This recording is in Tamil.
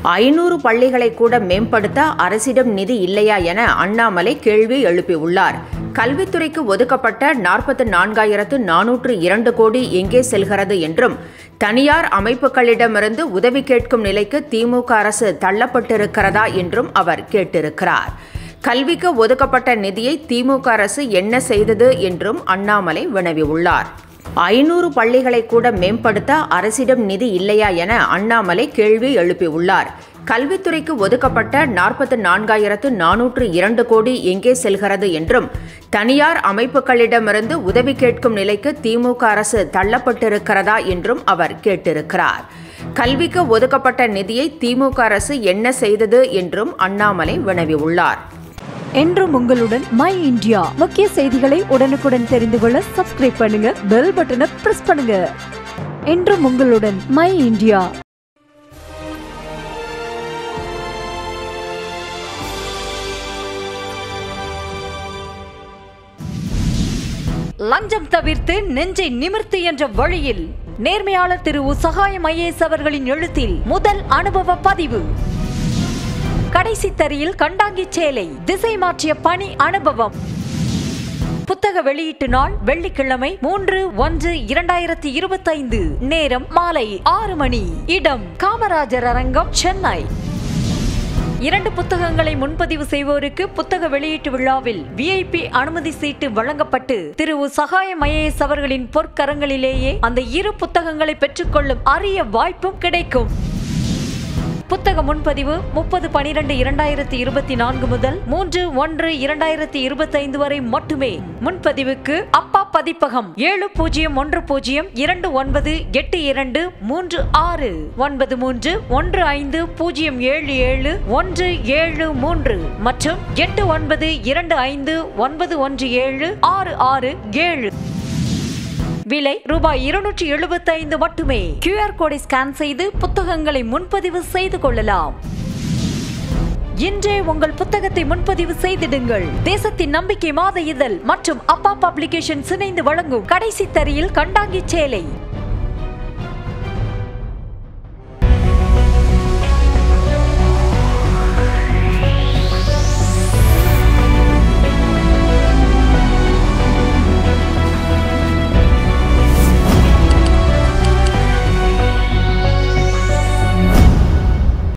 500 பள்ளிகளை கூட மேம்படுத்த அரசிடம் நிதி இல்லையா என அண்ணாமலை கேள்வி எழுப்பியுள்ளார். கல்வித்துறைக்கு ஒதுக்கப்பட்ட 44,402 கோடி எங்கே செல்கிறது என்றும், தனியார் அமைப்புகளிடமிருந்து உதவி கேட்கும் நிலைக்கு திமுக அரசு தள்ளப்பட்டிருக்கிறதா என்றும் அவர் கேட்டிருக்கிறார். கல்விக்கு ஒதுக்கப்பட்ட நிதியை திமுக அரசு என்ன செய்தது என்றும் அண்ணாமலை வினவியுள்ளார். 500 பள்ளிகளை கூட மேம்படுத்த அரசிடம் நிதி இல்லையா என அண்ணாமலை கேள்வி எழுப்பியுள்ளார். கல்வித்துறைக்கு ஒதுக்கப்பட்ட 44,402 கோடி எங்கே செல்கிறது என்றும், தனியார் அமைப்புகளிடமிருந்து உதவி கேட்கும் நிலைக்கு திமுக அரசு தள்ளப்பட்டிருக்கிறதா என்றும் அவர் கேட்டிருக்கிறார். கல்விக்கு ஒதுக்கப்பட்ட நிதியை திமுக அரசு என்ன செய்தது என்றும் அண்ணாமலை வினவியுள்ளார். என்றும் உங்களுடன் மை இந்தியா. முக்கிய செய்திகளை உடனுக்குடன் தெரிந்து கொள்ள சப்ஸ்கிரைப் பண்ணுங்க, பெல் பட்டனை பிரஸ் பண்ணுங்க. என்றும் உங்களுடன் மை இந்தியா. லஞ்சம் தவிர்த்து நெஞ்சை நிமிர்த்து என்ற வழியில் நேர்மையாளர் திரு சகாயம் ஐஏஎஸ் அவர்களின் எழுத்தில் முதல் அனுபவ பதிவு. கடைசி தரியில் கண்டாங்கி சேலை திசை மாற்றிய பணி அனுபவம். புத்தக வெளியீட்டு நாள் வெள்ளிக்கிழமை 3/1/2025. நேரம் மாலை 6 மணி. இடம் காமராஜர் அரங்கம், சென்னை. 2 புத்தகங்களை முன்பதிவு செய்வோருக்கு புத்தக வெளியீட்டு விழாவில் VIP அனுமதி சீட்டு வழங்கப்பட்டு திரு சகாயம் ஐஏஎஸ் அவர்களின் பொற்கரங்களிலேயே அந்த 2 புத்தகங்களை பெற்றுக்கொள்ளும் அரிய வாய்ப்பும் கிடைக்கும். புத்தக முன்பதிவு 30/12/2024 முதல் 3/1/2025 வரை மட்டுமே. முன்பதிவுக்கு அப்பா பதிப்பகம் 701022898236 9315077173 மற்றும் 8925917667. விலை ரூபாய் 275 மட்டுமே. QR கோடை ஸ்கேன் செய்து புத்தகங்களை முன்பதிவு செய்து கொள்ளலாம். இன்றே உங்கள் புத்தகத்தை முன்பதிவு செய்திடுங்கள். தேசத்தின் நம்பிக்கை மாத இதழ் மற்றும் அப்பா பப்ளிகேஷன்ஸ் இணைந்து வழங்கும் கடைசி தரியில் கண்டாங்கி சேலை.